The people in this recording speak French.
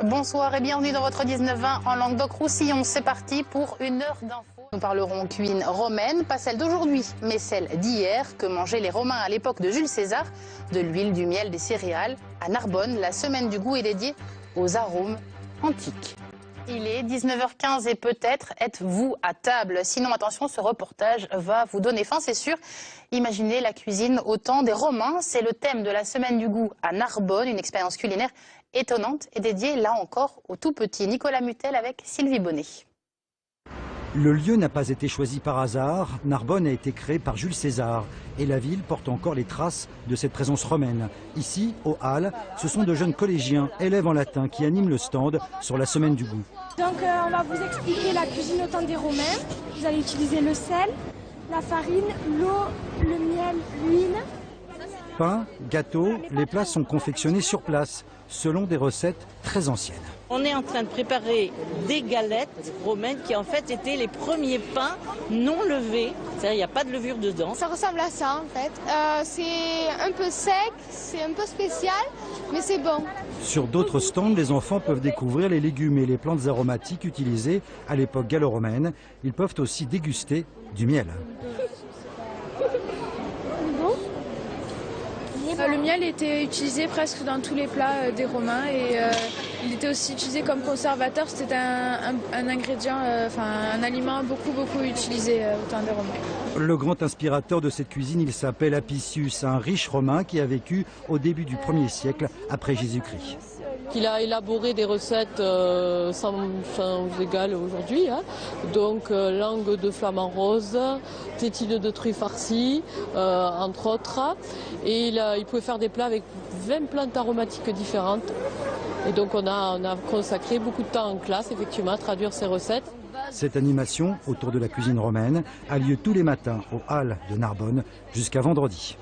Bonsoir et bienvenue dans votre 19-20 en Languedoc-Roussillon. C'est parti pour une heure d'infos. Nous parlerons cuisine romaine, pas celle d'aujourd'hui, mais celle d'hier, que mangeaient les Romains à l'époque de Jules César. De l'huile, du miel, des céréales. À Narbonne, la semaine du goût est dédiée aux arômes antiques. Il est 19h15 et peut-être êtes-vous à table. Sinon, attention, ce reportage va vous donner faim, c'est sûr. Imaginez la cuisine au temps des Romains. C'est le thème de la semaine du goût à Narbonne, une expérience culinaire étonnante et dédiée là encore aux tout petits. Nicolas Mutel avec Sylvie Bonnet. Le lieu n'a pas été choisi par hasard. Narbonne a été créée par Jules César et la ville porte encore les traces de cette présence romaine. Ici, aux Halles, ce sont de jeunes collégiens, élèves en latin, qui animent le stand sur la semaine du goût. Donc on va vous expliquer la cuisine au temps des Romains. Vous allez utiliser le sel, la farine, l'eau, le miel, l'huile. Pain, gâteaux, les plats sont confectionnés sur place, selon des recettes très anciennes. On est en train de préparer des galettes romaines qui en fait étaient les premiers pains non levés. C'est-à-dire il n'y a pas de levure dedans. Ça ressemble à ça en fait. C'est un peu sec, c'est un peu spécial, mais c'est bon. Sur d'autres stands, les enfants peuvent découvrir les légumes et les plantes aromatiques utilisées à l'époque gallo-romaine. Ils peuvent aussi déguster du miel. Le miel était utilisé presque dans tous les plats des Romains et il était aussi utilisé comme conservateur. C'était un ingrédient, un aliment beaucoup utilisé au temps des Romains. Le grand inspirateur de cette cuisine, il s'appelle Apicius, un riche Romain qui a vécu au début du 1er siècle après Jésus-Christ. Il a élaboré des recettes sans égal aujourd'hui, hein. Donc langue de flamand rose, tétine de truffes farcies, entre autres. Et il pouvait faire des plats avec 20 plantes aromatiques différentes. Et donc on a consacré beaucoup de temps en classe, effectivement, à traduire ces recettes. Cette animation autour de la cuisine romaine a lieu tous les matins aux Halles de Narbonne jusqu'à vendredi.